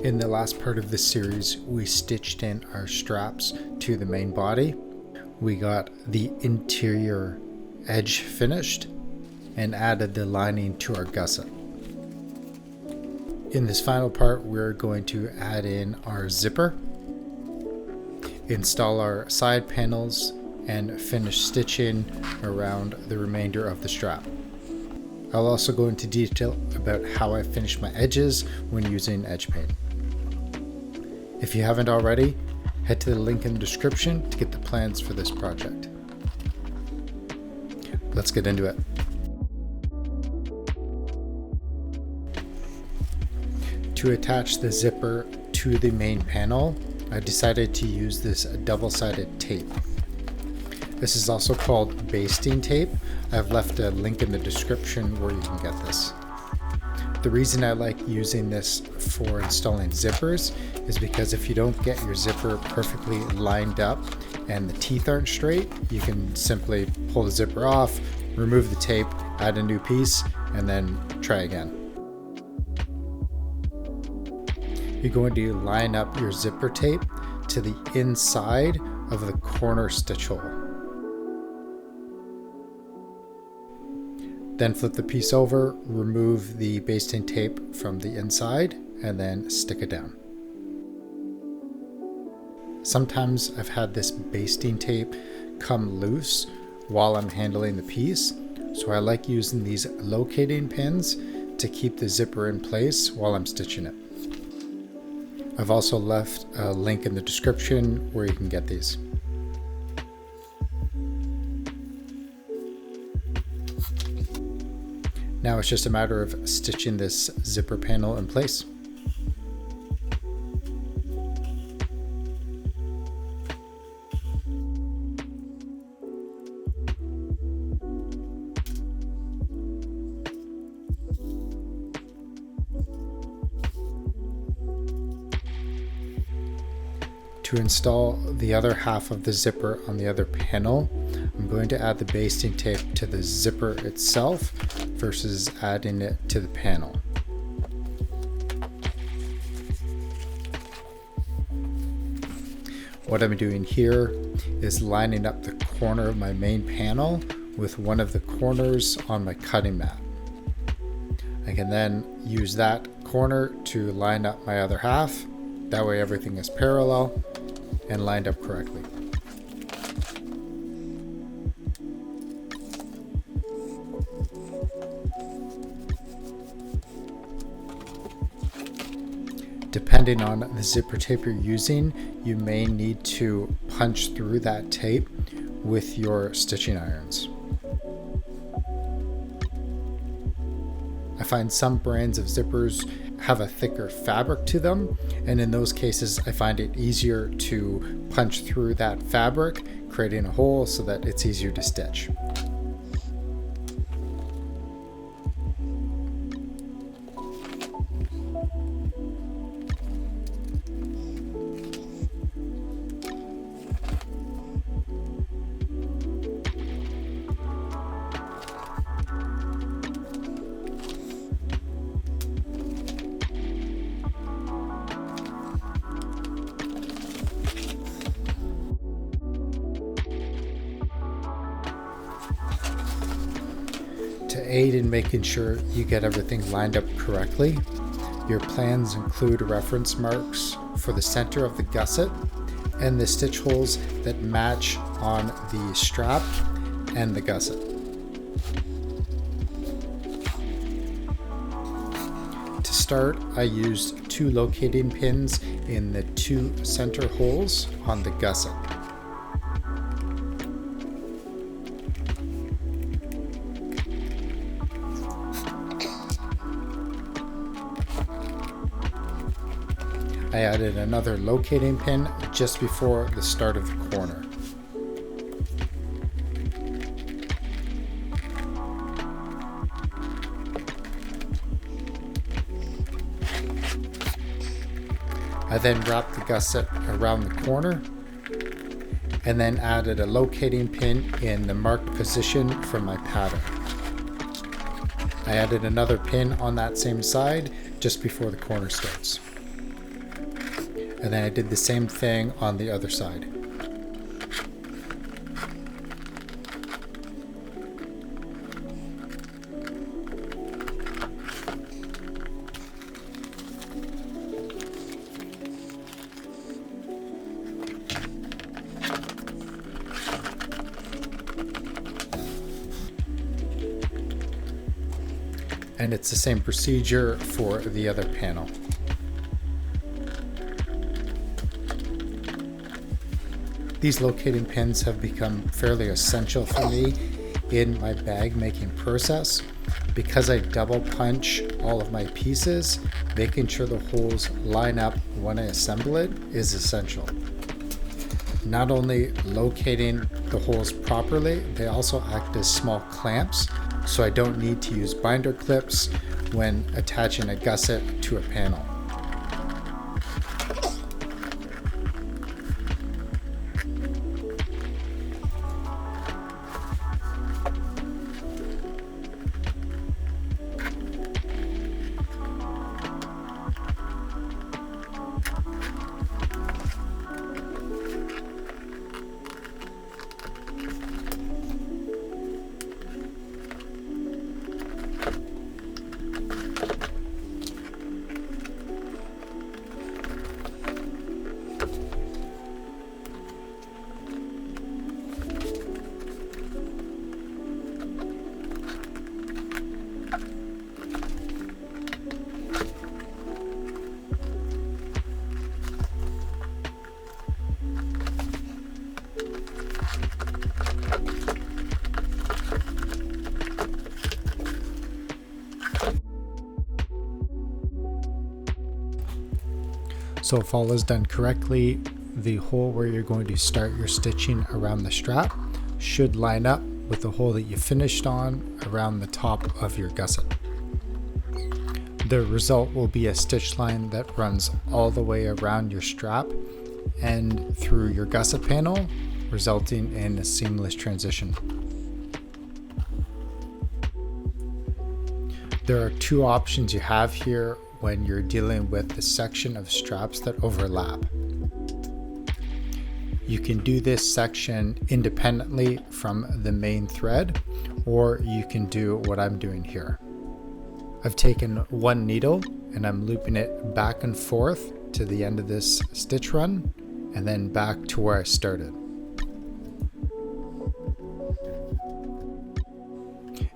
In the last part of this series, we stitched in our straps to the main body. We got the interior edge finished and added the lining to our gusset. In this final part, we're going to add in our zipper, install our side panels, and finish stitching around the remainder of the strap. I'll also go into detail about how I finish my edges when using edge paint. If you haven't already, head to the link in the description to get the plans for this project. Let's get into it. To attach the zipper to the main panel, I decided to use this double-sided tape. This is also called basting tape. I've left a link in the description where you can get this. The reason I like using this for installing zippers is because if you don't get your zipper perfectly lined up and the teeth aren't straight, you can simply pull the zipper off, remove the tape, add a new piece, and then try again. You're going to line up your zipper tape to the inside of the corner stitch hole. Then flip the piece over, remove the basting tape from the inside, and then stick it down. Sometimes I've had this basting tape come loose while I'm handling the piece, so I like using these locating pins to keep the zipper in place while I'm stitching it. I've also left a link in the description where you can get these. Now it's just a matter of stitching this zipper panel in place. To install the other half of the zipper on the other panel, I'm going to add the basting tape to the zipper itself versus adding it to the panel. What I'm doing here is lining up the corner of my main panel with one of the corners on my cutting mat. I can then use that corner to line up my other half. That way everything is parallel and lined up correctly. Depending on the zipper tape you're using, you may need to punch through that tape with your stitching irons. I find some brands of zippers have a thicker fabric to them, and in those cases I find it easier to punch through that fabric, creating a hole so that it's easier to stitch. To aid in making sure you get everything lined up correctly, your plans include reference marks for the center of the gusset and the stitch holes that match on the strap and the gusset. To start, I used 2 locating pins in the 2 center holes on the gusset. I added another locating pin just before the start of the corner. I then wrapped the gusset around the corner and then added a locating pin in the marked position from my pattern. I added another pin on that same side just before the corner starts. And then I did the same thing on the other side. And it's the same procedure for the other panel. These locating pins have become fairly essential for me in my bag making process. Because I double punch all of my pieces, making sure the holes line up when I assemble it is essential. Not only locating the holes properly, they also act as small clamps, so I don't need to use binder clips when attaching a gusset to a panel. So if all is done correctly, the hole where you're going to start your stitching around the strap should line up with the hole that you finished on around the top of your gusset. The result will be a stitch line that runs all the way around your strap and through your gusset panel, resulting in a seamless transition. There are two options you have here when you're dealing with the section of straps that overlap. You can do this section independently from the main thread, or you can do what I'm doing here. I've taken one needle and I'm looping it back and forth to the end of this stitch run and then back to where I started.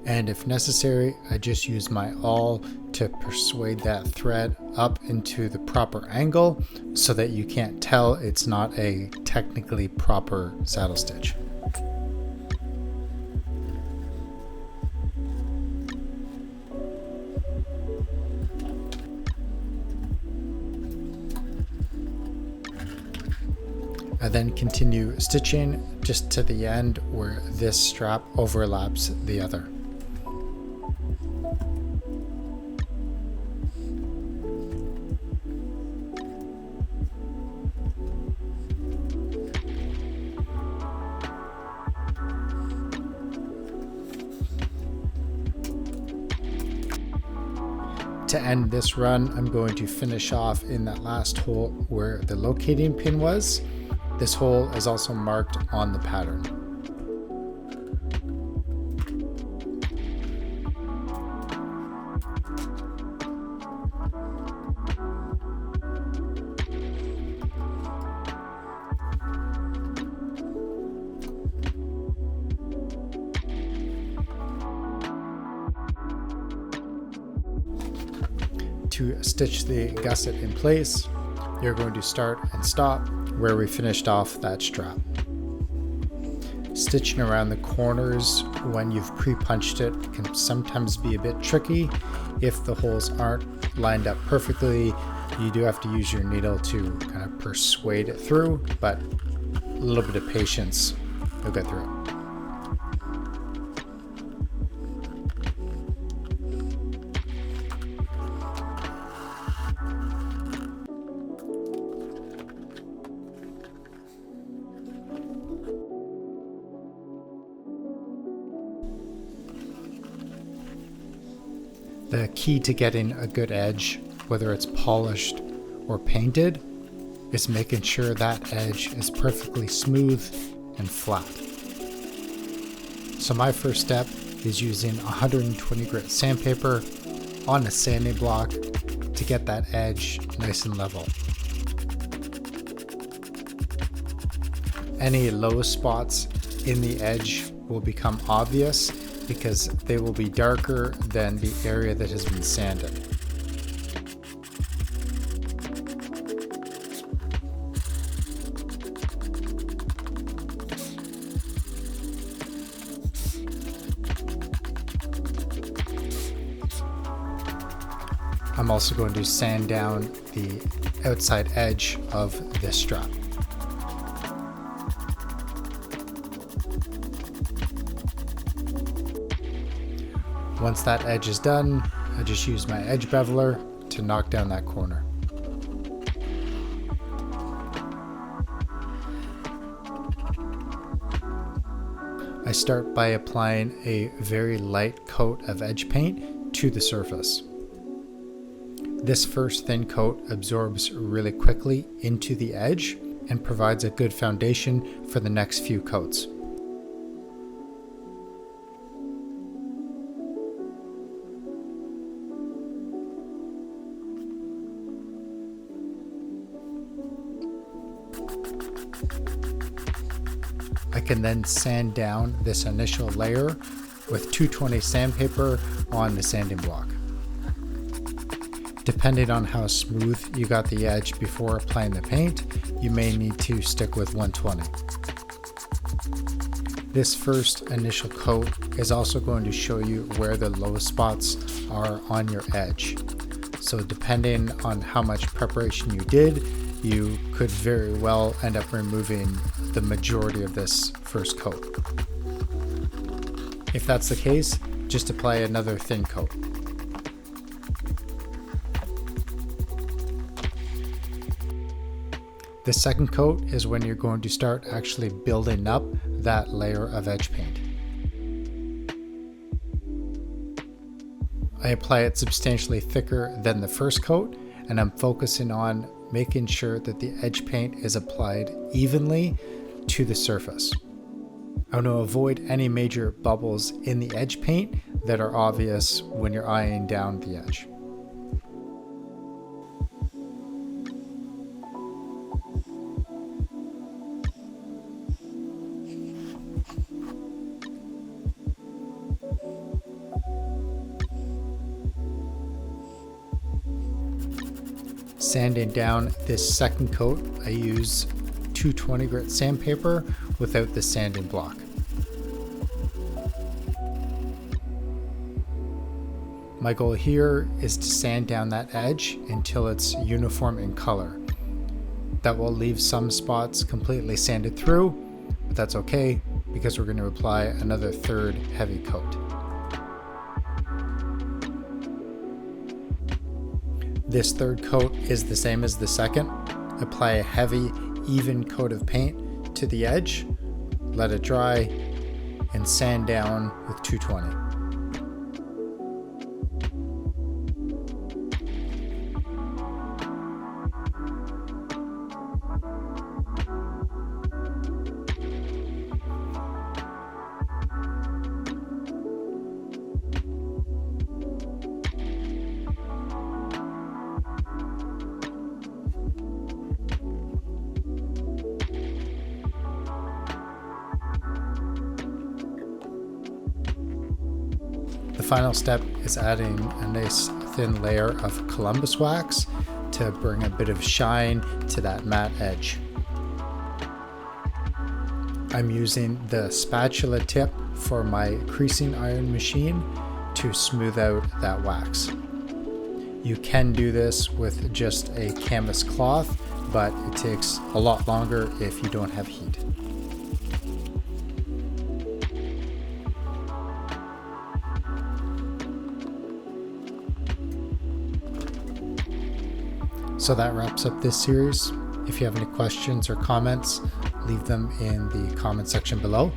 And if necessary, I just use my awl to persuade that thread up into the proper angle so that you can't tell it's not a technically proper saddle stitch. I then continue stitching just to the end where this strap overlaps the other. To end this run, I'm going to finish off in that last hole where the locating pin was. This hole is also marked on the pattern. To stitch the gusset in place, you're going to start and stop where we finished off that strap. Stitching around the corners when you've pre-punched it can sometimes be a bit tricky. If the holes aren't lined up perfectly, you do have to use your needle to kind of persuade it through, but a little bit of patience, you'll get through it. The key to getting a good edge, whether it's polished or painted, is making sure that edge is perfectly smooth and flat. So my first step is using 120 grit sandpaper on a sanding block to get that edge nice and level. Any low spots in the edge will become obvious because they will be darker than the area that has been sanded. I'm also going to sand down the outside edge of this strap. Once that edge is done, I just use my edge beveler to knock down that corner. I start by applying a very light coat of edge paint to the surface. This first thin coat absorbs really quickly into the edge and provides a good foundation for the next few coats. I can then sand down this initial layer with 220 sandpaper on the sanding block. Depending on how smooth you got the edge before applying the paint, you may need to stick with 120. This first initial coat is also going to show you where the lowest spots are on your edge. So depending on how much preparation you did, you could very well end up removing the majority of this first coat. If that's the case, just apply another thin coat. The second coat is when you're going to start actually building up that layer of edge paint. I apply it substantially thicker than the first coat, and I'm focusing on making sure that the edge paint is applied evenly to the surface. I want to avoid any major bubbles in the edge paint that are obvious when you're eyeing down the edge. Sanding down this second coat, I use 220 grit sandpaper without the sanding block. My goal here is to sand down that edge until it's uniform in color. That will leave some spots completely sanded through, but that's okay because we're going to apply another third heavy coat. This third coat is the same as the second. Apply a heavy, even coat of paint to the edge, let it dry, and sand down with 220. The final step is adding a nice thin layer of Columbus wax to bring a bit of shine to that matte edge. I'm using the spatula tip for my creasing iron machine to smooth out that wax. You can do this with just a canvas cloth, but it takes a lot longer if you don't have heat. So that wraps up this series. If you have any questions or comments, leave them in the comment section below.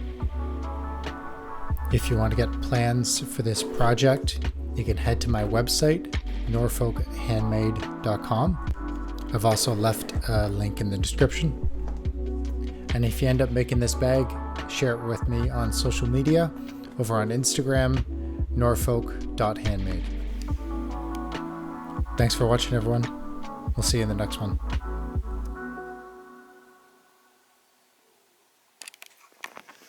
If you want to get plans for this project, you can head to my website, norfolkhandmade.com. I've also left a link in the description. And if you end up making this bag, share it with me on social media over on Instagram, norfolk.handmade. Thanks for watching, everyone. We'll see you in the next one.